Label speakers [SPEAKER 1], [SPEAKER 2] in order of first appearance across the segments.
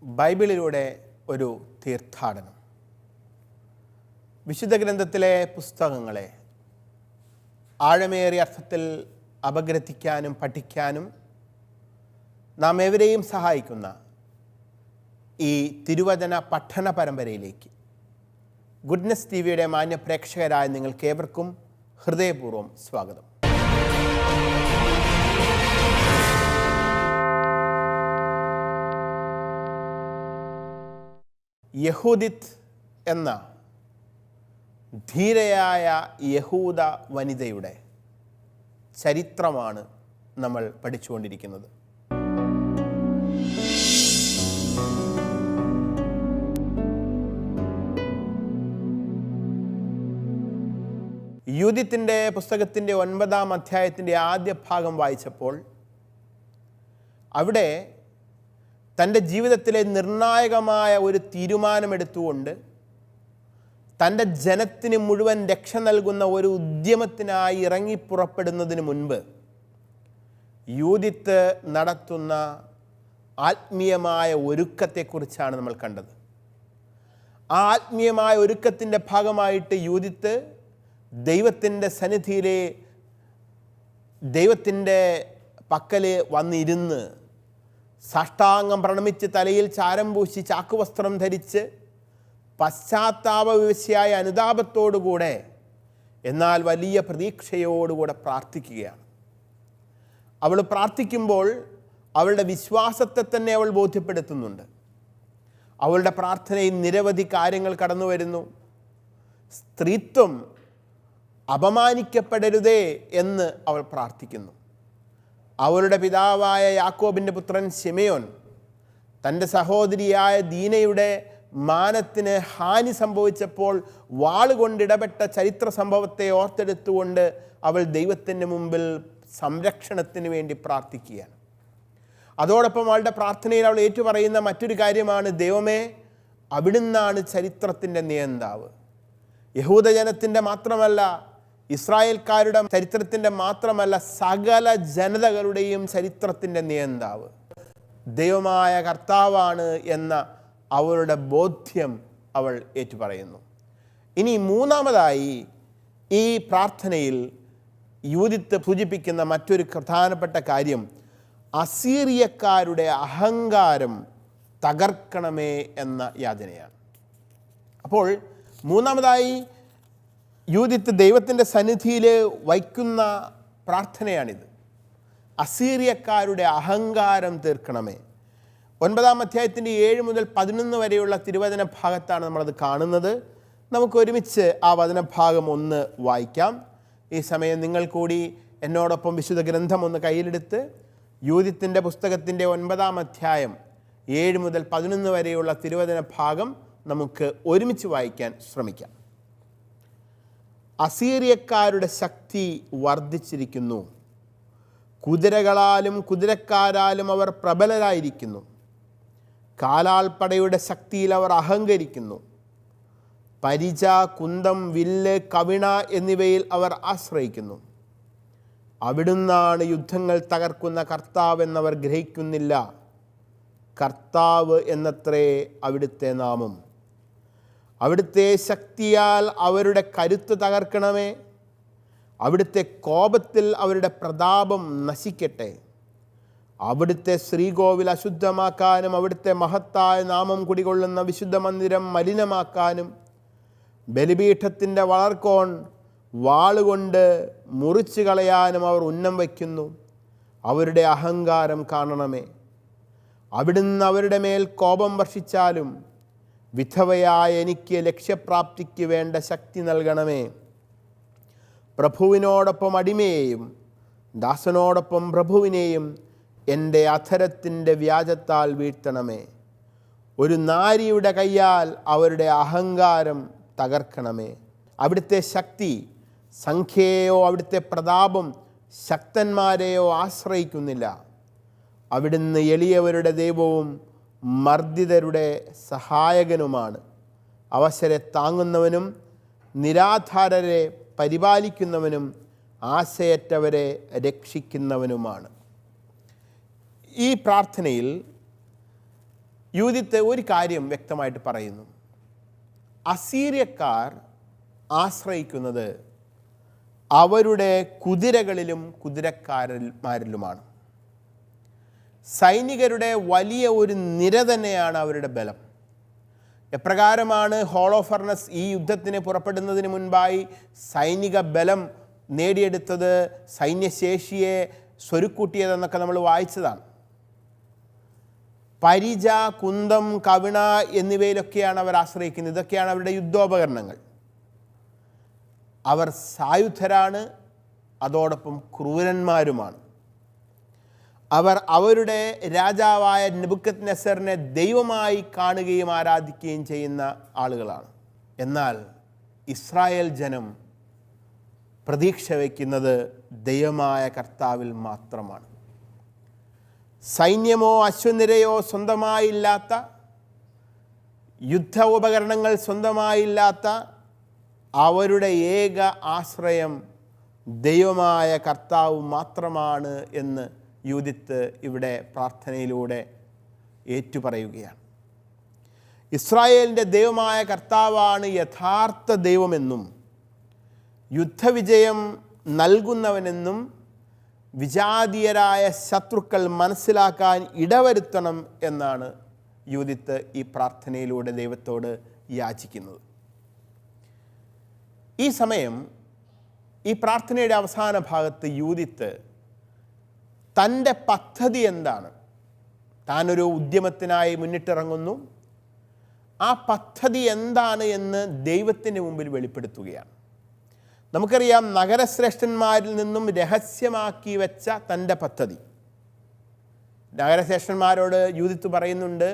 [SPEAKER 1] ബൈബിളിലൂടെ ഒരു തീർത്ഥാടനം. വിശുദ്ധ ഗ്രന്ഥത്തിലെ പുസ്തകങ്ങളെ ആഴമേറിയ അർത്ഥത്തിൽ അപഗ്രഥിക്കാനും പഠിക്കാനും നാം എവരെയും സഹായിക്കുന്ന ഈ തിരുവചന പഠന പരമ്പരയിലേക്ക് ഗുഡ്നസ് ടി വിയുടെ മാന്യ പ്രേക്ഷകരായ നിങ്ങൾക്കേവർക്കും ഹൃദയപൂർവ്വം സ്വാഗതം. യഹൂദിത്ത് എന്ന ധീരയായ യഹൂദ വനിതയുടെ ചരിത്രമാണ് നമ്മൾ പഠിച്ചുകൊണ്ടിരിക്കുന്നത്. യൂദിത്തിൻ്റെ പുസ്തകത്തിൻ്റെ 9-ാം അധ്യായത്തിൻ്റെ ആദ്യ ഭാഗം വായിച്ചപ്പോൾ അവിടെ തൻ്റെ ജീവിതത്തിലെ നിർണായകമായ ഒരു തീരുമാനമെടുത്തുകൊണ്ട് തൻ്റെ ജനത്തിന് മുഴുവൻ രക്ഷ നൽകുന്ന ഒരു ഉദ്യമത്തിനായി ഇറങ്ങിപ്പുറപ്പെടുന്നതിന് മുൻപ് യൂദിത്ത് നടത്തുന്ന ആത്മീയമായ ഒരുക്കത്തെക്കുറിച്ചാണ് നമ്മൾ കണ്ടത്. ആ ആത്മീയമായ ഒരുക്കത്തിൻ്റെ ഭാഗമായിട്ട് യൂദിത്ത് ദൈവത്തിൻ്റെ സന്നിധിയിലെ ദൈവത്തിൻ്റെ പക്കൽ വന്നിരുന്ന് സാഷ്ടാംഗം പ്രണമിച്ച് തലയിൽ ചാരം പൂശി ചാക്കുവസ്ത്രം ധരിച്ച് പശ്ചാത്താപവിവശയായ അനുതാപത്തോടുകൂടെ എന്നാൽ വലിയ പ്രതീക്ഷയോടുകൂടെ പ്രാർത്ഥിക്കുകയാണ്. അവൾ പ്രാർത്ഥിക്കുമ്പോൾ അവളുടെ വിശ്വാസത്തെ തന്നെ അവൾ ബോധ്യപ്പെടുത്തുന്നുണ്ട്. അവളുടെ പ്രാർത്ഥനയിൽ നിരവധി കാര്യങ്ങൾ കടന്നു വരുന്നു. സ്ത്രീത്വം അപമാനിക്കപ്പെടരുതേ എന്ന് അവൾ പ്രാർത്ഥിക്കുന്നു. അവളുടെ പിതാവായ യാക്കോബിൻ്റെ പുത്രൻ ശിമെയോൻ തൻ്റെ സഹോദരിയായ ദീനയുടെ മാനത്തിന് ഹാനി സംഭവിച്ചപ്പോൾ വാളുകൊണ്ടിടപെട്ട ചരിത്ര സംഭവത്തെ ഓർത്തെടുത്തുകൊണ്ട് അവൾ ദൈവത്തിൻ്റെ മുമ്പിൽ സംരക്ഷണത്തിന് വേണ്ടി പ്രാർത്ഥിക്കുകയാണ്. അതോടൊപ്പം അവളുടെ പ്രാർത്ഥനയിൽ അവൾ ഏറ്റുപറയുന്ന മറ്റൊരു കാര്യമാണ്, ദൈവമേ, അവിടുന്നാണ് ചരിത്രത്തിൻ്റെ നിയന്താവ്. യഹൂദജനത്തിൻ്റെ മാത്രമല്ല, ഇസ്രായേൽക്കാരുടെ ചരിത്രത്തിൻ്റെ മാത്രമല്ല, സകല ജനതകളുടെയും ചരിത്രത്തിൻ്റെ നിയന്താവ് ദൈവമായ കർത്താവാണ് എന്ന അവളുടെ ബോധ്യം അവൾ ഏറ്റുപറയുന്നു. ഇനി മൂന്നാമതായി ഈ പ്രാർത്ഥനയിൽ യൂദിത്ത് സൂചിപ്പിക്കുന്ന മറ്റൊരു പ്രധാനപ്പെട്ട കാര്യം അസീറിയക്കാരുടെ അഹങ്കാരം തകർക്കണമേ എന്ന യാചനയാണ്. അപ്പോൾ മൂന്നാമതായി യൂദിത്ത് ദൈവത്തിൻ്റെ സന്നിധിയിൽ വയ്ക്കുന്ന പ്രാർത്ഥനയാണിത്. അസീറിയക്കാരുടെ അഹങ്കാരം തീർക്കണമേ. 9-ാം അധ്യായത്തിൻ്റെ 7 മുതൽ 11 വരെയുള്ള തിരുവചന ഭാഗത്താണ് നമ്മളത് കാണുന്നത്. നമുക്ക് ഒരുമിച്ച് ആ വചനഭാഗം ഒന്ന് വായിക്കാം. ഈ സമയം നിങ്ങൾ കൂടി എന്നോടൊപ്പം വിശുദ്ധ ഗ്രന്ഥം ഒന്ന് കയ്യിലെടുത്ത് യൂദിത്തിൻ്റെ പുസ്തകത്തിൻ്റെ 9-ാം അധ്യായം 7 മുതൽ 11 വരെയുള്ള തിരുവചന ഭാഗം നമുക്ക് ഒരുമിച്ച് വായിക്കാൻ ശ്രമിക്കാം. അസീറിയക്കാരുടെ ശക്തി വർദ്ധിച്ചിരിക്കുന്നു. കുതിരകളാലും കുതിരക്കാരാലും അവർ പ്രബലരായിരിക്കുന്നു. കാലാൾപ്പടയുടെ ശക്തിയിൽ അവർ അഹങ്കരിക്കുന്നു. പരിച, കുന്തം, വില്ല്, കവിണ എന്നിവയിൽ അവർ ആശ്രയിക്കുന്നു. അവിടുന്നാണ് യുദ്ധങ്ങൾ തകർക്കുന്ന കർത്താവെന്നവർ ഗ്രഹിക്കുന്നില്ല. കർത്താവ് എന്നത്രേ അവിടുത്തെ നാമം. അവിടുത്തെ ശക്തിയാൽ അവരുടെ കരുത്ത് തകർക്കണമേ. അവിടുത്തെ കോപത്തിൽ അവരുടെ പ്രതാപം നശിക്കട്ടെ. അവിടുത്തെ ശ്രീകോവിൽ അശുദ്ധമാക്കാനും അവിടുത്തെ മഹത്തായ നാമം കുടികൊള്ളുന്ന വിശുദ്ധ മന്ദിരം മലിനമാക്കാനും ബലിപീഠത്തിൻ്റെ വളർക്കോൺ വാളുകൊണ്ട് മുറിച്ചു കളയാനും അവർ ഉന്നം വയ്ക്കുന്നു. അവരുടെ അഹങ്കാരം കാണണമേ. അവിടുന്ന് അവരുടെ മേൽ കോപം വർഷിച്ചാലും വിധവയായ എനിക്ക് ലക്ഷ്യപ്രാപ്തിക്ക് വേണ്ട ശക്തി നൽകണമേ. പ്രഭുവിനോടൊപ്പം അടിമയെയും ദാസനോടൊപ്പം പ്രഭുവിനെയും എൻ്റെ അധരത്തിൻ്റെ വ്യാജത്താൽ വീഴ്ത്തണമേ. ഒരു നാരിയുടെ കയ്യാൽ അവരുടെ അഹങ്കാരം തകർക്കണമേ. അവിടുത്തെ ശക്തി സംഖ്യയെയോ അവിടുത്തെ പ്രതാപം ശക്തന്മാരെയോ ആശ്രയിക്കുന്നില്ല. അവിടുന്ന് എളിയവരുടെ ദൈവവും മർദ്ദിതരുടെ സഹായകനുമാണ്. അവശരെ താങ്ങുന്നവനും നിരാധാരരെ പരിപാലിക്കുന്നവനും ആശയറ്റവരെ രക്ഷിക്കുന്നവനുമാണ്. ഈ പ്രാർത്ഥനയിൽ യൂദിത്ത് ഒരു കാര്യം വ്യക്തമായിട്ട് പറയുന്നു. അസീര്യക്കാർ ആശ്രയിക്കുന്നത് അവരുടെ കുതിരകളിലും കുതിരക്കാരന്മാരിലുമാണ്. സൈനികരുടെ വലിയ ഒരു നിര തന്നെയാണ് അവരുടെ ബലം. എപ്രകാരമാണ് ഹോളോഫർണസ് ഈ യുദ്ധത്തിന് പുറപ്പെടുന്നതിന് മുൻപായി സൈനിക ബലം നേടിയെടുത്തത്, സൈന്യശേഷിയെ സ്വരുക്കൂട്ടിയതെന്നൊക്കെ നമ്മൾ വായിച്ചതാണ്. പരിച, കുന്തം, കവിണ എന്നിവയിലൊക്കെയാണ് അവർ ആശ്രയിക്കുന്നത്. ഇതൊക്കെയാണ് അവരുടെ യുദ്ധോപകരണങ്ങൾ. അവർ സായുധരാണ്, അതോടൊപ്പം ക്രൂരന്മാരുമാണ്. അവർ അവരുടെ രാജാവായ നെബൂഖദ്നേസറിനെ ദൈവമായി കാണുകയും ആരാധിക്കുകയും ചെയ്യുന്ന ആളുകളാണ്. എന്നാൽ ഇസ്രായേൽ ജനം പ്രതീക്ഷ വയ്ക്കുന്നത് ദൈവമായ കർത്താവിൽ മാത്രമാണ്. സൈന്യമോ അശ്വനിരയോ സ്വന്തമായില്ലാത്ത, യുദ്ധ ഉപകരണങ്ങൾ സ്വന്തമായില്ലാത്ത അവരുടെ ഏക ആശ്രയം ദൈവമായ കർത്താവ് മാത്രമാണ് എന്ന് യൂദിത്ത് ഇവിടെ പ്രാർത്ഥനയിലൂടെ ഏറ്റുപറയുകയാണ്. ഇസ്രായേലിൻ്റെ ദൈവമായ കർത്താവാണ് യഥാർത്ഥ ദൈവമെന്നും യുദ്ധവിജയം നൽകുന്നവനെന്നും വിജാതീയരായ ശത്രുക്കൾ മനസ്സിലാക്കാൻ ഇടവരുത്തണം എന്നാണ് യൂദിത്ത് ഈ പ്രാർത്ഥനയിലൂടെ ദൈവത്തോട് യാചിക്കുന്നത്. ഈ സമയം ഈ പ്രാർത്ഥനയുടെ അവസാന ഭാഗത്ത് യൂദിത്ത് തൻ്റെ പദ്ധതി എന്താണ്, താനൊരു ഉദ്യമത്തിനായി മുന്നിട്ടിറങ്ങുന്നു, ആ പദ്ധതി എന്താണ് എന്ന് ദൈവത്തിൻ്റെ മുമ്പിൽ വെളിപ്പെടുത്തുകയാണ്. നമുക്കറിയാം, നഗരശ്രേഷ്ഠന്മാരിൽ നിന്നും രഹസ്യമാക്കി വെച്ച തൻ്റെ പദ്ധതി. നഗരശ്രേഷ്ഠന്മാരോട് യൂദിത്ത് പറയുന്നുണ്ട്,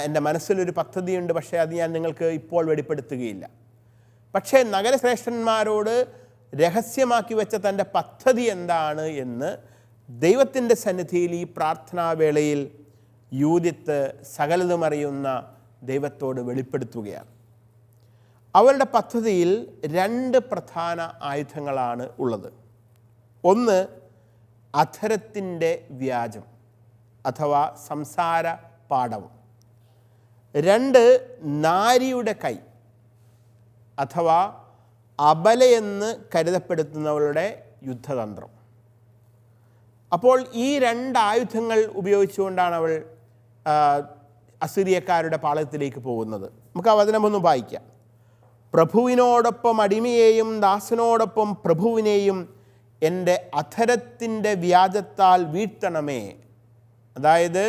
[SPEAKER 1] എൻ്റെ മനസ്സിലൊരു പദ്ധതിയുണ്ട്, പക്ഷേ അത് ഞാൻ നിങ്ങൾക്ക് ഇപ്പോൾ വെളിപ്പെടുത്തുകയില്ല. പക്ഷേ നഗരശ്രേഷ്ഠന്മാരോട് രഹസ്യമാക്കി വെച്ച തൻ്റെ പദ്ധതി എന്താണ് എന്ന് ദൈവത്തിൻ്റെ സന്നിധിയിൽ ഈ പ്രാർത്ഥനാവേളയിൽ യൂദിത്ത് സകലതും അറിയുന്ന ദൈവത്തോട് വെളിപ്പെടുത്തുകയാണ്. അവരുടെ പദ്ധതിയിൽ 2 പ്രധാന ആയുധങ്ങളാണ് ഉള്ളത്. ഒന്ന്, അധരത്തിൻ്റെ വ്യാജം അഥവാ സംസാര പാടവം. 2, നാരിയുടെ കൈ അഥവാ അബലയെന്ന് കരുതപ്പെടുത്തുന്നവളുടെ യുദ്ധതന്ത്രം. അപ്പോൾ ഈ 2 ആയുധങ്ങൾ ഉപയോഗിച്ചുകൊണ്ടാണ് അവൾ അസീറിയക്കാരുടെ പാളയത്തിലേക്ക് പോകുന്നത്. നമുക്ക് ആ വചനമൊന്ന് വായിക്കാം. പ്രഭുവിനോടൊപ്പം അടിമയെയും ദാസനോടൊപ്പം പ്രഭുവിനെയും എൻ്റെ അധരത്തിൻ്റെ വ്യാജത്താൽ വീഴ്ത്തണമേ. അതായത്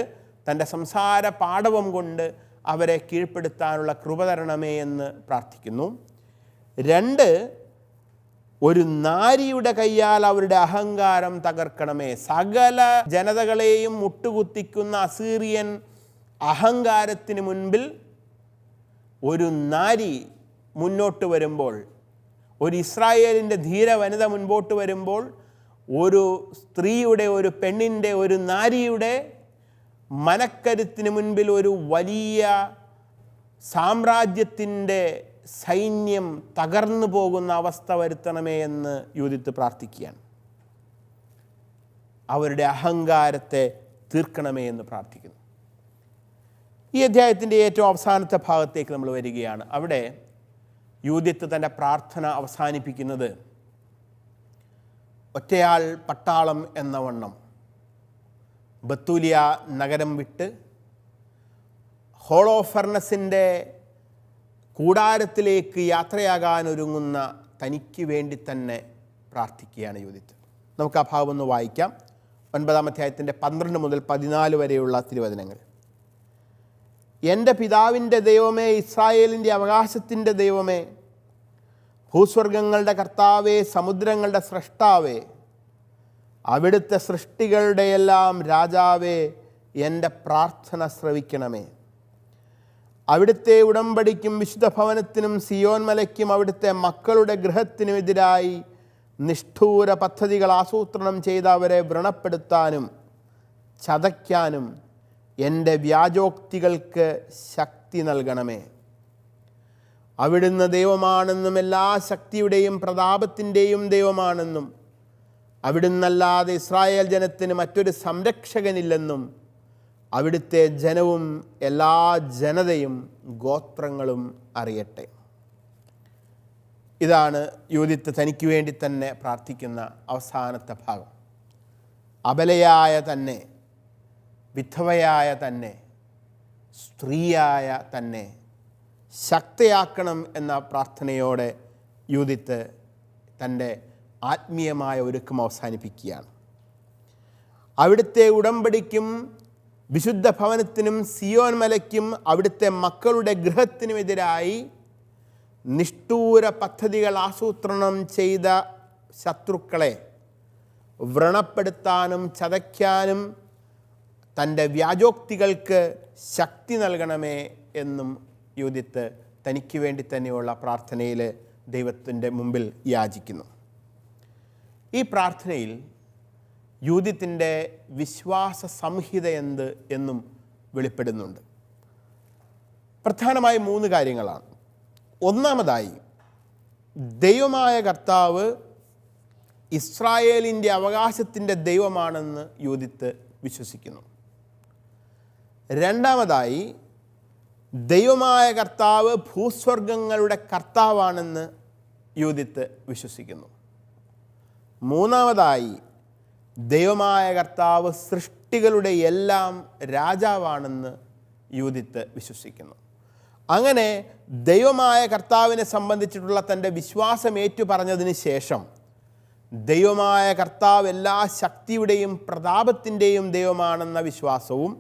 [SPEAKER 1] തൻ്റെ സംസാര പാടവം കൊണ്ട് അവരെ കീഴ്പ്പെടുത്താനുള്ള കൃപ തരണമേ എന്ന് പ്രാർത്ഥിക്കുന്നു. 2, ഒരു നാരിയുടെ കയ്യാൽ അവരുടെ അഹങ്കാരം തകർക്കണമേ. സകല ജനതകളെയും മുട്ടുകുത്തിക്കുന്ന അസീറിയൻ അഹങ്കാരത്തിന് മുൻപിൽ ഒരു നാരി മുന്നോട്ട് വരുമ്പോൾ, ഒരു ഇസ്രായേലിൻ്റെ ധീര വനിത മുൻപോട്ട് വരുമ്പോൾ, ഒരു സ്ത്രീയുടെ, ഒരു പെണ്ണിൻ്റെ, ഒരു നാരിയുടെ മനക്കരുത്തിന് മുൻപിൽ ഒരു വലിയ സാമ്രാജ്യത്തിൻ്റെ സൈന്യം തകർന്നു പോകുന്ന അവസ്ഥ വരുത്തണമേ എന്ന് യൂദിത്ത് പ്രാർത്ഥിക്കുകയാണ്. അവരുടെ അഹങ്കാരത്തെ തീർക്കണമേ എന്ന് പ്രാർത്ഥിക്കുന്നു. ഈ അധ്യായത്തിൻ്റെ ഏറ്റവും അവസാനത്തെ ഭാഗത്തേക്ക് നമ്മൾ വരികയാണ്. അവിടെ യൂദിത്ത് തൻ്റെ പ്രാർത്ഥന അവസാനിപ്പിക്കുന്നത് ഒറ്റയാൾ പട്ടാളം എന്ന വണ്ണം ബത്തൂലിയ നഗരം വിട്ട് ഹോളോഫർണസിൻ്റെ കൂടാരത്തിലേക്ക് യാത്രയാകാൻ ഒരുങ്ങുന്ന തനിക്ക് വേണ്ടി തന്നെ പ്രാർത്ഥിക്കുകയാണ് യൂദിത്ത്. നമുക്ക് ആ ഭാഗം ഒന്ന് വായിക്കാം. 9-ാം അധ്യായത്തിൻ്റെ 12 മുതൽ 14 വരെയുള്ള തിരുവചനങ്ങൾ. എൻ്റെ പിതാവിൻ്റെ ദൈവമേ, ഇസ്രായേലിൻ്റെ അവകാശത്തിൻ്റെ ദൈവമേ, ഭൂസ്വർഗങ്ങളുടെ കർത്താവേ, സമുദ്രങ്ങളുടെ സ്രഷ്ടാവേ, അവിടുത്തെ സൃഷ്ടികളുടെ എല്ലാം രാജാവേ, എൻ്റെ പ്രാർത്ഥന ശ്രവിക്കണമേ. അവിടുത്തെ ഉടമ്പടിക്കും വിശുദ്ധ ഭവനത്തിനും സിയോൻ മലയ്ക്കും അവിടുത്തെ മക്കളുടെ ഗൃഹത്തിനുമെതിരായി നിഷ്ഠൂര പദ്ധതികൾ ആസൂത്രണം ചെയ്ത് അവരെ വ്രണപ്പെടുത്താനും ചതയ്ക്കാനും എൻ്റെ വ്യാജോക്തികൾക്ക് ശക്തി നൽകണമേ. അവിടുന്ന് ദൈവമാണെന്നും എല്ലാ ശക്തിയുടെയും പ്രതാപത്തിൻ്റെയും ദൈവമാണെന്നും അവിടുന്നല്ലാതെ ഇസ്രായേൽ ജനത്തിന് മറ്റൊരു സംരക്ഷകനില്ലെന്നും അവിടുത്തെ ജനവും എല്ലാ ജനതയും ഗോത്രങ്ങളും അറിയട്ടെ. ഇതാണ് യൂദിത്ത് തനിക്ക് വേണ്ടി തന്നെ പ്രാർത്ഥിക്കുന്ന അവസാനത്തെ ഭാഗം. അബലയായ തന്നെ, വിധവയായ തന്നെ, സ്ത്രീയായ തന്നെ ശക്തയാക്കണം എന്ന പ്രാർത്ഥനയോടെ യൂദിത്ത് തൻ്റെ ആത്മീയമായ ഒരുക്കം അവസാനിപ്പിക്കുകയാണ്. അവിടുത്തെ ഉടമ്പടിക്കും വിശുദ്ധ ഭവനത്തിനും സിയോൻ മലയ്ക്കും അവിടുത്തെ മക്കളുടെ ഗൃഹത്തിനുമെതിരായി നിഷ്ഠൂര പദ്ധതികൾ ആസൂത്രണം ചെയ്ത ശത്രുക്കളെ വ്രണപ്പെടുത്താനും ചതയ്ക്കാനും തൻ്റെ വ്യാജോക്തികൾക്ക് ശക്തി നൽകണമേ എന്നും യൂദിത്ത് തനിക്ക് വേണ്ടി തന്നെയുള്ള പ്രാർത്ഥനയിൽ ദൈവത്തിൻ്റെ മുമ്പിൽ യാചിക്കുന്നു. ഈ പ്രാർത്ഥനയിൽ യൂദിത്തിൻ്റെ വിശ്വാസ സംഹിത എന്ത് എന്നും വെളിപ്പെടുന്നുണ്ട്. പ്രധാനമായി 3 കാര്യങ്ങളാണ്. ഒന്നാമതായി, ദൈവമായ കർത്താവ് ഇസ്രായേലിൻ്റെ അവകാശത്തിൻ്റെ ദൈവമാണെന്ന് യൂദിത്ത് വിശ്വസിക്കുന്നു. രണ്ടാമതായി, ദൈവമായ കർത്താവ് ഭൂസ്വർഗങ്ങളുടെ കർത്താവാണെന്ന് യൂദിത്ത് വിശ്വസിക്കുന്നു. മൂന്നാമതായി, ദൈവമായ കർത്താവ് സൃഷ്ടികളുടെ എല്ലാം രാജാവാണെന്ന് യൂദിത്ത് വിശ്വസിക്കുന്നു. അങ്ങനെ ദൈവമായ കർത്താവിനെ സംബന്ധിച്ചിട്ടുള്ള തൻ്റെ വിശ്വാസം ഏറ്റുപറഞ്ഞതിന് ശേഷം ദൈവമായ കർത്താവ് എല്ലാ ശക്തിയുടെയും പ്രതാപത്തിൻ്റെയും ദൈവമാണെന്ന വിശ്വാസവും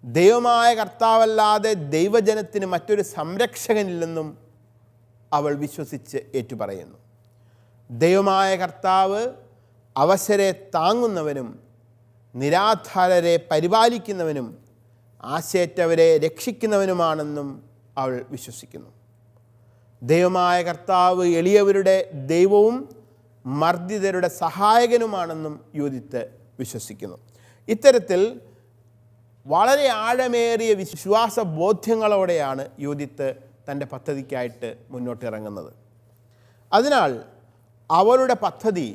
[SPEAKER 1] ദൈവമായ കർത്താവല്ലാതെ ദൈവജനത്തിന് മറ്റൊരു സംരക്ഷകനില്ലെന്നും അവൾ വിശ്വസിച്ച് ഏറ്റുപറയുന്നു. ദൈവമായ കർത്താവ് അവശരെ താങ്ങുന്നവനും നിരാധാരരെ പരിപാലിക്കുന്നവനും ആശയറ്റവരെ രക്ഷിക്കുന്നവനുമാണെന്നും അവൾ വിശ്വസിക്കുന്നു. ദൈവമായ കർത്താവ് എളിയവരുടെ ദൈവവും മർദ്ദിതരുടെ സഹായകനുമാണെന്നും യൂദിത്ത് വിശ്വസിക്കുന്നു. ഇത്തരത്തിൽ വളരെ ആഴമേറിയ വിശ്വാസ ബോധ്യങ്ങളോടെയാണ് യൂദിത്ത് തൻ്റെ പദ്ധതിക്കായിട്ട് മുന്നോട്ടിറങ്ങുന്നത്. അതിനാൽ അവളുടെ പദ്ധതി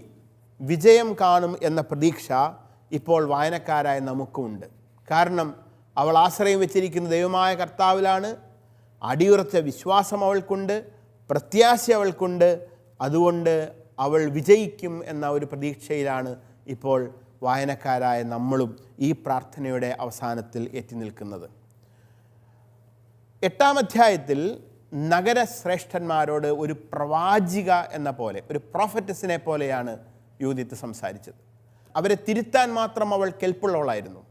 [SPEAKER 1] വിജയം കാണും എന്ന പ്രതീക്ഷ ഇപ്പോൾ വായനക്കാരായ നമുക്കുമുണ്ട്. കാരണം അവൾ ആശ്രയം വെച്ചിരിക്കുന്ന ദൈവമായ കർത്താവിലാണ്. അടിയുറച്ച വിശ്വാസം അവൾക്കുണ്ട്, പ്രത്യാശ അവൾക്കുണ്ട്. അതുകൊണ്ട് അവൾ വിജയിക്കും എന്ന ഒരു പ്രതീക്ഷയിലാണ് ഇപ്പോൾ വായനക്കാരായ നമ്മളും ഈ പ്രാർത്ഥനയുടെ അവസാനത്തിൽ എത്തി നിൽക്കുന്നത്. 8-ാം അധ്യായത്തിൽ നഗരശ്രേഷ്ഠന്മാരോട് ഒരു പ്രവാചിക എന്ന പോലെ, ഒരു പ്രോഫറ്റസിനെ പോലെയാണ് യൂദിത്ത് സംസാരിച്ചത്. അവരെ തിരുത്താൻ മാത്രം അവൾ കെൽപ്പുള്ളവളായിരുന്നു.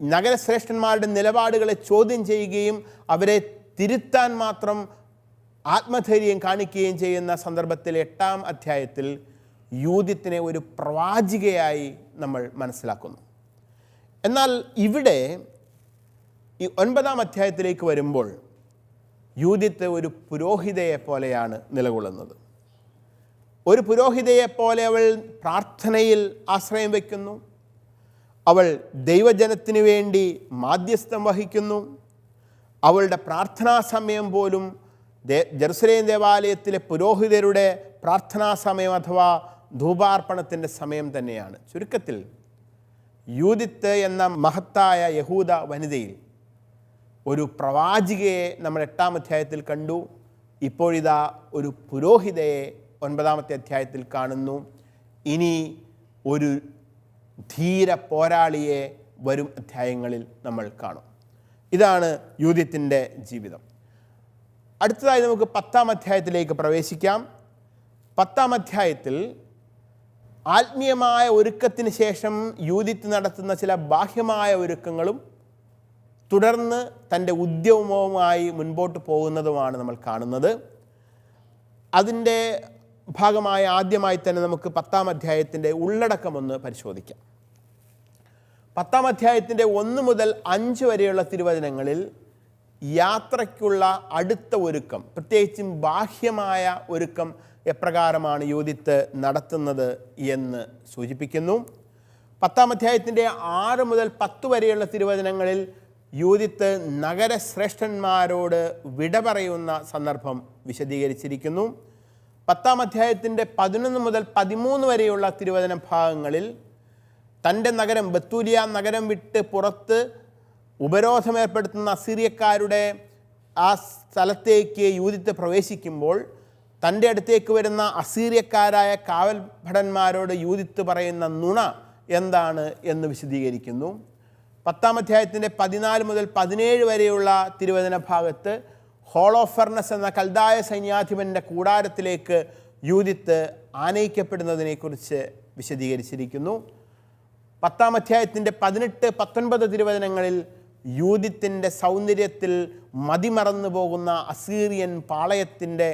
[SPEAKER 1] നഗരശ്രേഷ്ഠന്മാരുടെ നിലപാടുകളെ ചോദ്യം ചെയ്യുകയും അവരെ തിരുത്താൻ മാത്രം ആത്മധൈര്യം കാണിക്കുകയും ചെയ്യുന്ന സന്ദർഭത്തിൽ 8-ാം അധ്യായത്തിൽ യൂദിത്തിനെ ഒരു പ്രവാചികയായി നമ്മൾ മനസ്സിലാക്കുന്നു. എന്നാൽ ഇവിടെ ഈ 9-ാം അധ്യായത്തിലേക്ക് വരുമ്പോൾ യൂദിത്ത് ഒരു പുരോഹിതയെ പോലെയാണ് നിലകൊള്ളുന്നത്. ഒരു പുരോഹിതയെപ്പോലെ അവൾ പ്രാർത്ഥനയിൽ ആശ്രയം വയ്ക്കുന്നു. അവൾ ദൈവജനത്തിനു വേണ്ടി മാധ്യസ്ഥം വഹിക്കുന്നു. അവളുടെ പ്രാർത്ഥനാ സമയം പോലും ജെറുസലേം ദേവാലയത്തിലെ പുരോഹിതരുടെ പ്രാർത്ഥനാ സമയം അഥവാ ധൂപാർപ്പണത്തിൻ്റെ സമയം തന്നെയാണ്. ചുരുക്കത്തിൽ യൂദിത്ത് എന്ന മഹത്തായ യഹൂദ വനിതയിൽ ഒരു പ്രവാചികയെ നമ്മൾ 8-ാം അധ്യായത്തിൽ കണ്ടു. ഇപ്പോഴിതാ ഒരു പുരോഹിതയെ 9-ാമത്തെ അധ്യായത്തിൽ കാണുന്നു. ഇനി ഒരു ധീര പോരാളിയെ വരും അധ്യായങ്ങളിൽ നമ്മൾ കാണും. ഇതാണ് യൂദിത്തിൻ്റെ ജീവിതം. അടുത്തതായി നമുക്ക് 10-ാം അധ്യായത്തിലേക്ക് പ്രവേശിക്കാം. 10-ാം അധ്യായത്തിൽ ആത്മീയമായ ഒരുക്കത്തിന് ശേഷം യൂദിത്ത് നടത്തുന്ന ചില ബാഹ്യമായ ഒരുക്കങ്ങളും തുടർന്ന് തൻ്റെ ഉദ്യമവുമായി മുൻപോട്ട് പോകുന്നതുമാണ് നമ്മൾ കാണുന്നത്. അതിൻ്റെ ഭാഗമായ ആദ്യമായി തന്നെ നമുക്ക് 10-ാം അധ്യായത്തിൻ്റെ ഉള്ളടക്കമൊന്ന് പരിശോധിക്കാം. 10-ാം അധ്യായത്തിൻ്റെ 1 മുതൽ 5 വരെയുള്ള തിരുവചനങ്ങളിൽ യാത്രയ്ക്കുള്ള അടുത്ത ഒരുക്കം, പ്രത്യേകിച്ചും ബാഹ്യമായ ഒരുക്കം എപ്രകാരമാണ് യൂദിത്ത് നടത്തുന്നത് എന്ന് സൂചിപ്പിക്കുന്നു. 10-ാം അധ്യായത്തിൻ്റെ 6 മുതൽ 10 വരെയുള്ള തിരുവചനങ്ങളിൽ യൂദിത്ത് നഗരശ്രേഷ്ഠന്മാരോട് വിട പറയുന്ന സന്ദർഭം വിശദീകരിച്ചിരിക്കുന്നു. 10-ാം അധ്യായത്തിൻ്റെ 11 മുതൽ 13 വരെയുള്ള തിരുവചന ഭാഗങ്ങളിൽ തൻ്റെ നഗരം ബത്തൂലിയ നഗരം വിട്ട് പുറത്ത് ഉപരോധമേർപ്പെടുത്തുന്ന അസീറിയക്കാരുടെ ആ സ്ഥലത്തേക്ക് യൂദിത്ത് പ്രവേശിക്കുമ്പോൾ തൻ്റെ അടുത്തേക്ക് വരുന്ന അസീറിയക്കാരായ കാവൽ ഭടന്മാരോട് യൂദിത്ത് പറയുന്ന നുണ എന്താണ് എന്ന് വിശദീകരിക്കുന്നു. 10-ാം അധ്യായത്തിൻ്റെ 14 മുതൽ 17 വരെയുള്ള തിരുവചന ഭാഗത്ത് ഹോളോഫെർണസ് എന്ന കൽദായ സൈന്യാധിപൻ്റെ കൂടാരത്തിലേക്ക് യൂദിത്ത് ആനയിക്കപ്പെടുന്നതിനെക്കുറിച്ച് വിശദീകരിച്ചിരിക്കുന്നു. 10-ാം അധ്യായത്തിൻ്റെ 18-19 തിരുവചനങ്ങളിൽ യൂദിത്തിൻ്റെ സൗന്ദര്യത്തിൽ മതിമറന്നു പോകുന്ന അസീറിയൻ പാളയത്തിൻ്റെ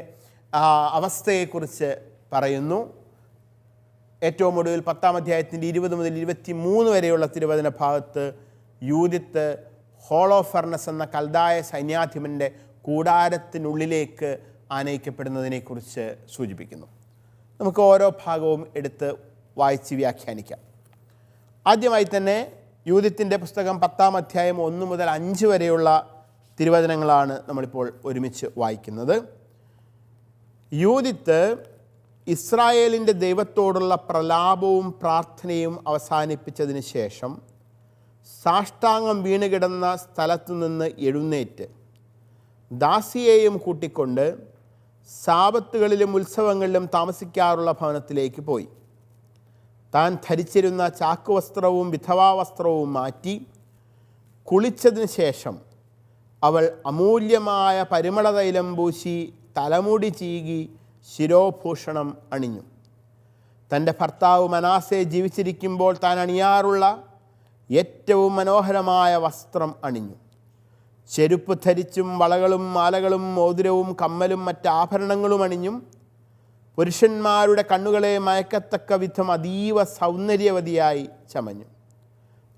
[SPEAKER 1] അവസ്ഥയെക്കുറിച്ച് പറയുന്നു. ഏറ്റവും ഒടുവിൽ 10-ാം അധ്യായത്തിൻ്റെ 20 മുതൽ 23 വരെയുള്ള തിരുവചന ഭാഗത്ത് യൂദിത്ത് ഹോളോഫെർണസ് എന്ന കൽദായ സൈന്യാധിപൻ്റെ കൂടാരത്തിനുള്ളിലേക്ക് ആനയിക്കപ്പെടുന്നതിനെക്കുറിച്ച് സൂചിപ്പിക്കുന്നു. നമുക്ക് ഓരോ ഭാഗവും എടുത്ത് വായിച്ച് വ്യാഖ്യാനിക്കാം. ആദ്യമായി തന്നെ യൂദിത്തിൻ്റെ പുസ്തകം 10-ാം അധ്യായം 1 മുതൽ 5 വരെയുള്ള തിരുവചനങ്ങളാണ് നമ്മളിപ്പോൾ ഒരുമിച്ച് വായിക്കുന്നത്. യൂദിത്ത് ഇസ്രായേലിൻ്റെ ദൈവത്തോടുള്ള പ്രലാപവും പ്രാർത്ഥനയും അവസാനിപ്പിച്ചതിന് ശേഷം സാഷ്ടാംഗം വീണുകിടന്ന സ്ഥലത്തു നിന്ന് എഴുന്നേറ്റ് ദാസിയെയും കൂട്ടിക്കൊണ്ട് സാബത്തുകളിലും ഉത്സവങ്ങളിലും താമസിക്കാറുള്ള ഭവനത്തിലേക്ക് പോയി. താൻ ധരിച്ചിരുന്ന ചാക്കുവസ്ത്രവും വിധവാവസ്ത്രവും മാറ്റി കുളിച്ചതിന് ശേഷം അവൾ അമൂല്യമായ പരിമളതൈലം പൂശി തലമുടി ചീകി ശിരോഭൂഷണം അണിഞ്ഞു. തൻ്റെ ഭർത്താവ് മനാസെ ജീവിച്ചിരിക്കുമ്പോൾ താൻ അണിയാറുള്ള ഏറ്റവും മനോഹരമായ വസ്ത്രം അണിഞ്ഞു. ചെരുപ്പ് ധരിച്ചും വളകളും മാലകളും മോതിരവും കമ്മലും മറ്റാഭരണങ്ങളും അണിഞ്ഞും പുരുഷന്മാരുടെ കണ്ണുകളെ മയക്കത്തക്ക വിധം അതീവ സൗന്ദര്യവതിയായി ചമഞ്ഞു.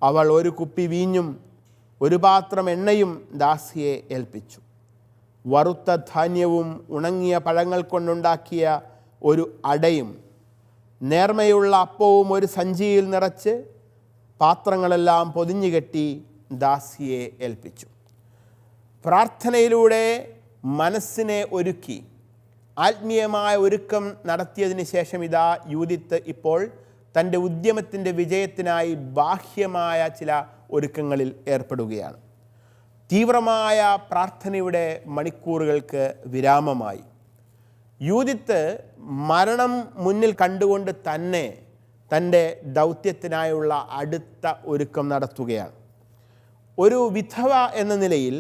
[SPEAKER 1] അവൾ ഒരു കുപ്പി വീഞ്ഞും ഒരു പാത്രം എണ്ണയും ദാസിയെ ഏൽപ്പിച്ചു. വറുത്ത ധാന്യവും ഉണങ്ങിയ പഴങ്ങൾ കൊണ്ടുണ്ടാക്കിയ ഒരു അടയും നേർമയുള്ള അപ്പവും ഒരു സഞ്ചിയിൽ നിറച്ച് പാത്രങ്ങളെല്ലാം പൊതിഞ്ഞുകെട്ടി ദാസിയെ ഏൽപ്പിച്ചു. പ്രാർത്ഥനയിലൂടെ മനസ്സിനെ ഒരുക്കി ആത്മീയമായ ഒരുക്കം നടത്തിയതിന് ശേഷം ഇതാ യൂദിത്ത് ഇപ്പോൾ തൻ്റെ ഉദ്യമത്തിൻ്റെ വിജയത്തിനായി ബാഹ്യമായ ചില ഒരുക്കങ്ങളിൽ ഏർപ്പെടുകയാണ്. തീവ്രമായ പ്രാർത്ഥനയുടെ മണിക്കൂറുകൾക്ക് വിരാമമായി. യൂദിത്ത് മരണം മുന്നിൽ കണ്ടുകൊണ്ട് തന്നെ തൻ്റെ ദൗത്യത്തിനായുള്ള അടുത്ത ഒരുക്കം നടത്തുകയാണ്. ഒരു വിധവ എന്ന നിലയിൽ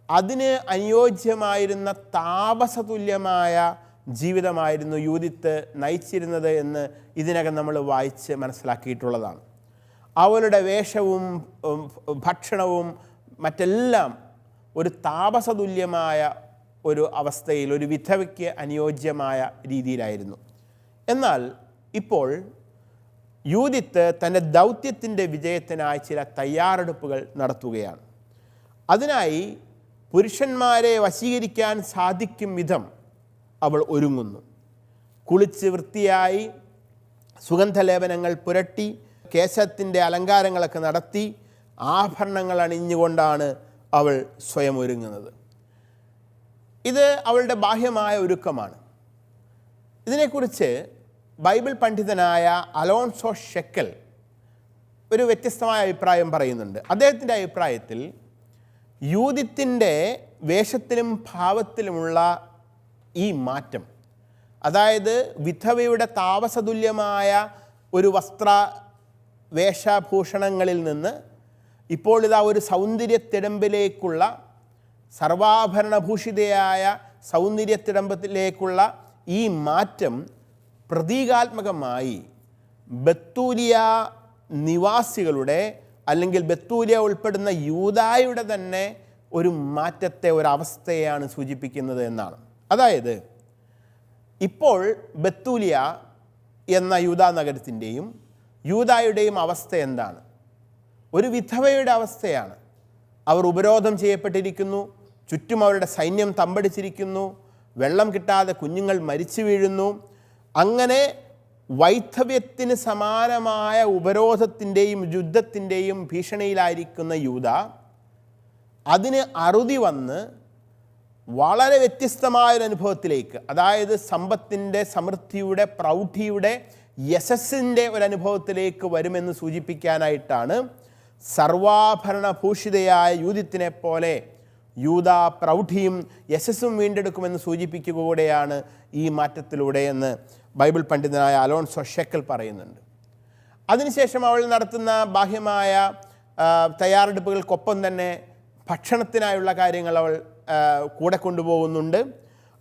[SPEAKER 1] അതിന് അനുയോജ്യമായിരുന്ന താപസതുല്യമായ ജീവിതമായിരുന്നു യൂദിത്ത് നയിച്ചിരുന്നത് എന്ന് ഇതിനകം നമ്മൾ വായിച്ച് മനസ്സിലാക്കിയിട്ടുള്ളതാണ്. അവളുടെ വേഷവും ഭക്ഷണവും മറ്റെല്ലാം ഒരു താപസതുല്യമായ ഒരു അവസ്ഥയിൽ ഒരു വിധവയ്ക്ക് അനുയോജ്യമായ രീതിയിലായിരുന്നു. എന്നാൽ ഇപ്പോൾ യൂദിത്ത് തൻ്റെ ദൗത്യത്തിൻ്റെ വിജയത്തിനായി ചില തയ്യാറെടുപ്പുകൾ നടത്തുകയാണ്. അതിനായി പുരുഷന്മാരെ വശീകരിക്കാൻ സാധിക്കും വിധം അവൾ ഒരുങ്ങുന്നു. കുളിച്ച് വൃത്തിയായി സുഗന്ധലേപനങ്ങൾ പുരട്ടി കേശത്തിൻ്റെ അലങ്കാരങ്ങളൊക്കെ നടത്തി ആഭരണങ്ങൾ അണിഞ്ഞുകൊണ്ടാണ് അവൾ സ്വയം ഒരുങ്ങുന്നത്. ഇത് അവളുടെ ബാഹ്യമായ ഒരുക്കമാണ്. ഇതിനെക്കുറിച്ച് ബൈബിൾ പണ്ഡിതനായ അലോൺസോ ഷെക്കൽ ഒരു വ്യത്യസ്തമായ അഭിപ്രായം പറയുന്നുണ്ട്. അദ്ദേഹത്തിൻ്റെ അഭിപ്രായത്തിൽ യൂദിത്തിൻ്റെ വേഷത്തിലും ഭാവത്തിലുമുള്ള ഈ മാറ്റം, അതായത് വിധവയുടെ താപസതുല്യമായ ഒരു വേഷഭൂഷണങ്ങളിൽ നിന്ന് ഇപ്പോൾ ഇതാ ഒരു സൗന്ദര്യത്തിടമ്പിലേക്കുള്ള സർവാഭരണഭൂഷിതയായ സൗന്ദര്യത്തിടമ്പത്തിലേക്കുള്ള ഈ മാറ്റം പ്രതീകാത്മകമായി ബത്തൂലിയ നിവാസികളുടെ അല്ലെങ്കിൽ ബത്തൂലിയ ഉൾപ്പെടുന്ന യൂദായുടെ തന്നെ ഒരു മാറ്റത്തെ, ഒരവസ്ഥയെയാണ് സൂചിപ്പിക്കുന്നത് എന്നാണ്. അതായത് ഇപ്പോൾ ബത്തൂലിയ എന്ന യൂദാ നഗരത്തിൻ്റെയും യൂദായുടെയും അവസ്ഥ എന്താണ്? ഒരു വിധവയുടെ അവസ്ഥയാണ്. അവർ ഉപരോധം ചെയ്യപ്പെട്ടിരിക്കുന്നു, ചുറ്റും അവരുടെ സൈന്യം തമ്പടിച്ചിരിക്കുന്നു, വെള്ളം കിട്ടാതെ കുഞ്ഞുങ്ങൾ മരിച്ചു വീഴുന്നു. അങ്ങനെ വൈധവ്യത്തിന് സമാനമായ ഉപരോധത്തിൻ്റെയും യുദ്ധത്തിൻ്റെയും ഭീഷണിയിലായിരിക്കുന്ന യൂദ അതിന് അറുതി വന്ന് വളരെ വ്യത്യസ്തമായൊരു അനുഭവത്തിലേക്ക്, അതായത് സമ്പത്തിൻ്റെ, സമൃദ്ധിയുടെ, പ്രൗഢിയുടെ, യശസ്സിൻ്റെ ഒരനുഭവത്തിലേക്ക് വരുമെന്ന് സൂചിപ്പിക്കാനായിട്ടാണ് സർവാഭരണഭൂഷിതയായ യൂദിത്തിനെ പോലെ യൂദ പ്രൗഢിയും യശസ്സും വീണ്ടെടുക്കുമെന്ന് സൂചിപ്പിക്കുക കൂടെയാണ് ഈ മാറ്റത്തിലൂടെ എന്ന് ബൈബിൾ പണ്ഡിതനായ അലോൺസോ ഷെക്കൽ പറയുന്നുണ്ട്. അതിനുശേഷം അവൾ നടത്തുന്ന ബാഹ്യമായ തയ്യാറെടുപ്പുകൾക്കൊപ്പം തന്നെ ഭക്ഷണത്തിനായുള്ള കാര്യങ്ങൾ അവൾ കൂടെ കൊണ്ടുപോകുന്നുണ്ട്.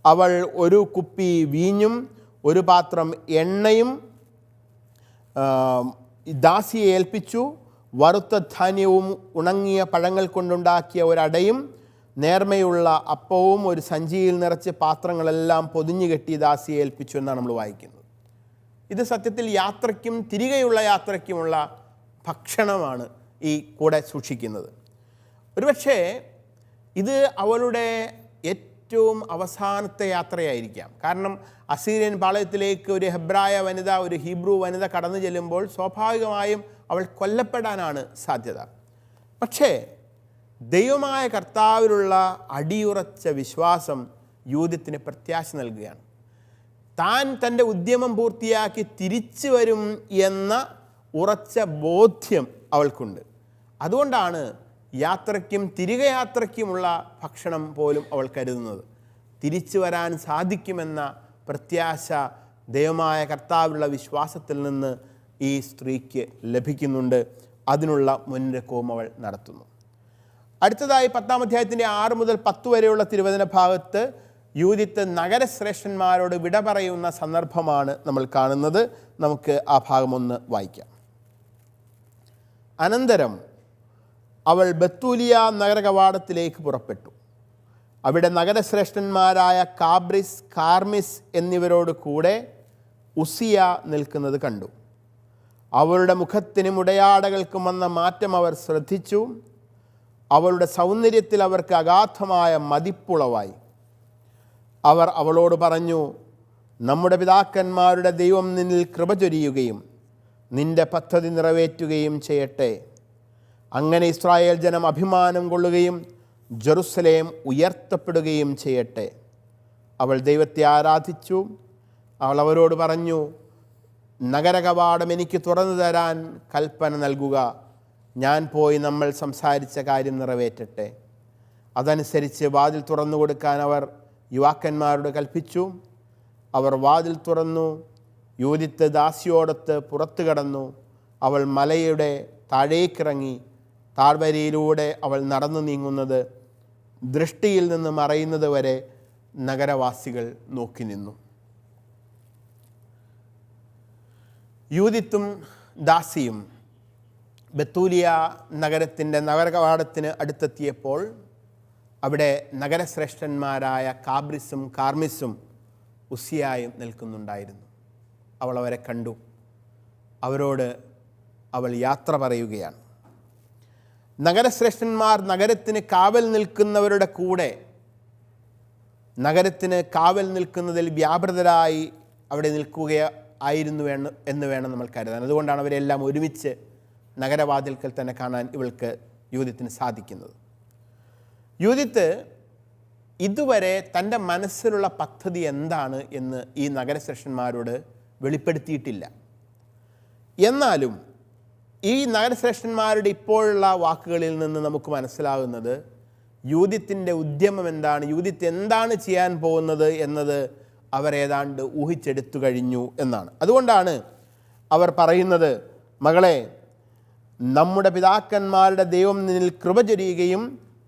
[SPEAKER 1] അവൾ ഒരു കുപ്പി വീഞ്ഞും ഒരു പാത്രം എണ്ണയും ദാസിയെ ഏൽപ്പിച്ചു. വറുത്ത ധാന്യവും ഉണങ്ങിയ പഴങ്ങൾ കൊണ്ടുണ്ടാക്കിയ ഒരടയും നേർമയുള്ള അപ്പവും ഒരു സഞ്ചിയിൽ നിറച്ച് പാത്രങ്ങളെല്ലാം പൊതിഞ്ഞു കെട്ടി ദാസിയെ ഏൽപ്പിച്ചു എന്നാണ് നമ്മൾ വായിക്കുന്നത്. ഇത് സത്യത്തിൽ യാത്രയ്ക്കും തിരികെയുള്ള യാത്രയ്ക്കുമുള്ള ഭക്ഷണമാണ് ഈ കൂടെ സൂക്ഷിക്കുന്നത്. ഒരുപക്ഷേ ഇത് അവളുടെ ഏറ്റവും അവസാനത്തെ യാത്രയായിരിക്കാം. കാരണം അസീരിയൻ പാളയത്തിലേക്ക് ഒരു ഹെബ്രായ വനിത, ഒരു ഹീബ്രു വനിത കടന്നു ചെല്ലുമ്പോൾ സ്വാഭാവികമായും അവൾ കൊല്ലപ്പെടാനാണ് സാധ്യത. പക്ഷേ ദൈവമായ കർത്താവിലുള്ള അടിയുറച്ച വിശ്വാസം യൂദിത്തിന് പ്രത്യാശ നൽകുകയാണ്. താൻ തൻ്റെ ഉദ്യമം പൂർത്തിയാക്കി തിരിച്ചു വരും എന്ന ഉറച്ച ബോധ്യം അവൾക്കുണ്ട്. അതുകൊണ്ടാണ് യാത്രയ്ക്കും തിരികെ യാത്രയ്ക്കുമുള്ള ഭക്ഷണം പോലും അവൾ കരുതുന്നത്. തിരിച്ചു വരാൻ സാധിക്കുമെന്ന പ്രത്യാശ ദൈവമായ കർത്താവിലുള്ള വിശ്വാസത്തിൽ നിന്ന് ഈ സ്ത്രീക്ക് ലഭിക്കുന്നുണ്ട്. അതിനുള്ള മുന്നൊരുക്കവും അവൾ നടത്തുന്നു. അടുത്തതായി 10-ാം അധ്യായത്തിൻ്റെ 6 മുതൽ 10 വരെയുള്ള തിരുവചന ഭാഗത്ത് യൂദിത്ത് നഗരശ്രേഷ്ഠന്മാരോട് വിട പറയുന്ന സന്ദർഭമാണ് നമ്മൾ കാണുന്നത്. നമുക്ക് ആ ഭാഗം ഒന്ന് വായിക്കാം. അനന്തരം അവൾ ബത്തൂലിയ നഗര കവാടത്തിലേക്ക് പുറപ്പെട്ടു. അവിടെ നഗരശ്രേഷ്ഠന്മാരായ കാബ്രിസ്, കാർമിസ് എന്നിവരോട് കൂടെ ഉസിയ നിൽക്കുന്നത് കണ്ടു. അവളുടെ മുഖത്തിനും ഉടയാടകൾക്കും വന്ന മാറ്റം അവർ ശ്രദ്ധിച്ചു. അവളുടെ സൗന്ദര്യത്തിൽ അവർക്ക് അഗാധമായ മതിപ്പുളവായി. അവർ അവളോട് പറഞ്ഞു, നമ്മുടെ പിതാക്കന്മാരുടെ ദൈവം നിന്നിൽ കൃപ ചൊരിയുകയും നിന്റെ പദ്ധതി നിറവേറ്റുകയും ചെയ്യട്ടെ. അങ്ങനെ ഇസ്രായേൽ ജനം അഭിമാനം കൊള്ളുകയും ജെറുസലേം ഉയർത്തപ്പെടുകയും ചെയ്യട്ടെ. അവൾ ദൈവത്തെ ആരാധിച്ചു. അവൾ അവരോട് പറഞ്ഞു, നഗരകവാടം എനിക്ക് തുറന്നു തരാൻ കൽപ്പന നൽകുക. ഞാൻ പോയി നമ്മൾ സംസാരിച്ച കാര്യം നിറവേറ്റട്ടെ. അതനുസരിച്ച് വാതിൽ തുറന്നു കൊടുക്കാൻ അവർ യുവാക്കന്മാരോട് കൽപ്പിച്ചു. അവർ വാതിൽ തുറന്നു. യൂദിത്ത് ദാസിയോടൊത്ത് പുറത്തു കടന്നു. അവൾ മലയുടെ താഴേക്കിറങ്ങി. താഴ്വരയിലൂടെ അവൾ നടന്നു നീങ്ങുന്നത് ദൃഷ്ടിയിൽ നിന്ന് മറയുന്നത് വരെ നഗരവാസികൾ നോക്കി നിന്നു. യൂദിത്തും ദാസിയും ബത്തൂലിയ നഗരത്തിൻ്റെ നഗരകവാടത്തിന് അടുത്തെത്തിയപ്പോൾ അവിടെ നഗരശ്രേഷ്ഠന്മാരായ കാബ്രിസും കാർമിസും ഉസിയായും നിൽക്കുന്നുണ്ടായിരുന്നു. അവൾ അവരെ കണ്ടു. അവരോട് അവൾ യാത്ര പറയുകയാണ്. നഗരശ്രേഷ്ഠന്മാർ നഗരത്തിന് കാവൽ നിൽക്കുന്നവരുടെ കൂടെ നഗരത്തിന് കാവൽ നിൽക്കുന്നതിൽ വ്യാപൃതരായി അവിടെ നിൽക്കുകയായിരുന്നു എന്ന് വേണം നമ്മൾ കരുതാൻ. അതുകൊണ്ടാണ് അവരെല്ലാം ഒരുമിച്ച് നഗരവാതിൽക്കൽ തന്നെ കാണാൻ ഇവൾക്ക് യൂദിത്തിന് സാധിക്കുന്നത്. യൂദിത്ത് ഇതുവരെ തൻ്റെ മനസ്സിലുള്ള പദ്ധതി എന്താണ് എന്ന് ഈ നഗരശ്രേഷ്ഠന്മാരോട് വെളിപ്പെടുത്തിയിട്ടില്ല. എന്നാലും ഈ നഗരശ്രേഷ്ഠന്മാരുടെ ഇപ്പോഴുള്ള വാക്കുകളിൽ നിന്ന് നമുക്ക് മനസ്സിലാകുന്നത് യൂദിത്തിൻ്റെ ഉദ്യമം എന്താണ്, യൂദിത്ത് എന്താണ് ചെയ്യാൻ പോകുന്നത് എന്നത് അവരേതാണ്ട് ഊഹിച്ചെടുത്തു കഴിഞ്ഞു എന്നാണ്. അതുകൊണ്ടാണ് അവർ പറയുന്നത്, മകളെ, നമ്മുടെ പിതാക്കന്മാരുടെ ദൈവം നിന്നിൽ കൃപ ചൊരിയുകയും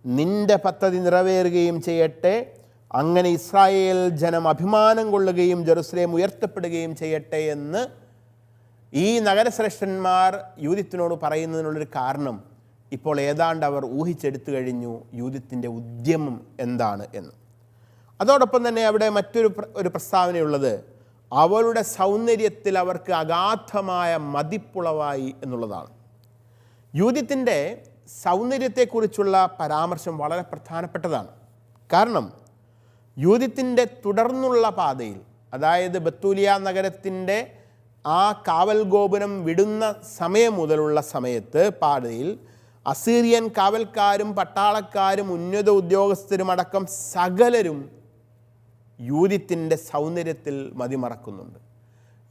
[SPEAKER 1] നിന്റെ പദ്ധതി നിറവേറുകയും ചെയ്യട്ടെ. അങ്ങനെ ഇസ്രായേൽ ജനം അഭിമാനം കൊള്ളുകയും ജെറുസലേം ഉയർത്തപ്പെടുകയും ചെയ്യട്ടെ എന്ന് ഈ നഗരശ്രേഷ്ഠന്മാർ യൂദിത്തിനോട് പറയുന്നതിനുള്ളൊരു കാരണം ഇപ്പോൾ ഏതാണ്ട് അവർ ഊഹിച്ചെടുത്തു കഴിഞ്ഞു യൂദിത്തിൻ്റെ ഉദ്യമം എന്താണ് എന്ന്. അതോടൊപ്പം തന്നെ അവിടെ മറ്റൊരു പ്രസ്താവനയുള്ളത്, അവളുടെ സൗന്ദര്യത്തിൽ അവർക്ക് അഗാധമായ മതിപ്പുളവായി എന്നുള്ളതാണ്. യൂദിത്തിൻ്റെ സൗന്ദര്യത്തെക്കുറിച്ചുള്ള പരാമർശം വളരെ പ്രധാനപ്പെട്ടതാണ്. കാരണം യൂദിത്തിൻ്റെ തുടർന്നുള്ള പാതയിൽ, അതായത് ബത്തൂലിയ നഗരത്തിൻ്റെ ആ കാവൽ ഗോപുരം വിടുന്ന സമയം മുതലുള്ള സമയത്ത് പാതയിൽ അസീറിയൻ കാവൽക്കാരും പട്ടാളക്കാരും ഉന്നത ഉദ്യോഗസ്ഥരുമടക്കം സകലരും യൂദിത്തിൻ്റെ സൗന്ദര്യത്തിൽ മതിമറക്കുന്നുണ്ട്.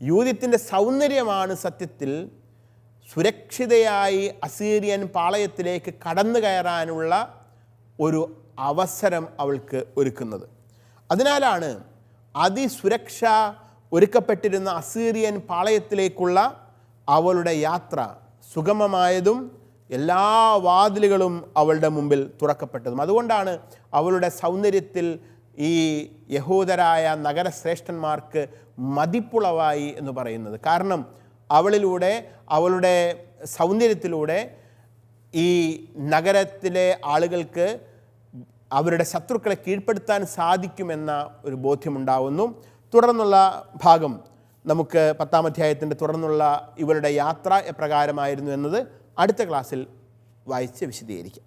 [SPEAKER 1] യൂദത്തിൻ്റെ സൗന്ദര്യമാണ് സത്യത്തിൽ സുരക്ഷിതയായി അസീറിയൻ പാളയത്തിലേക്ക് കടന്നു കയറാനുള്ള ഒരു അവസരം അവൾക്ക് ഒരുക്കുന്നത്. അതിനാലാണ് അതിസുരക്ഷ ഒരുക്കപ്പെട്ടിരുന്ന അസീറിയൻ പാളയത്തിലേക്കുള്ള അവളുടെ യാത്ര സുഗമമായതും എല്ലാ വാതിലുകളും അവളുടെ മുമ്പിൽ തുറക്കപ്പെട്ടതും. അതുകൊണ്ടാണ് അവളുടെ സൗന്ദര്യത്തിൽ ഈ യഹൂദരായ നഗരശ്രേഷ്ഠന്മാർക്ക് മതിപ്പുളവായി എന്ന് പറയുന്നത്. കാരണം അവളിലൂടെ, അവളുടെ സൗന്ദര്യത്തിലൂടെ ഈ നഗരത്തിലെ ആളുകൾക്ക് അവരുടെ ശത്രുക്കളെ കീഴ്പ്പെടുത്താൻ സാധിക്കുമെന്ന ഒരു ബോധ്യമുണ്ടാവുന്നു. തുടർന്നുള്ള ഭാഗം നമുക്ക് 10-ാം അധ്യായത്തിൻ്റെ തുടർന്നുള്ള ഇവരുടെ യാത്ര എപ്രകാരമായിരുന്നു എന്നത് അടുത്ത ക്ലാസ്സിൽ വായിച്ച് വിശദീകരിക്കാം.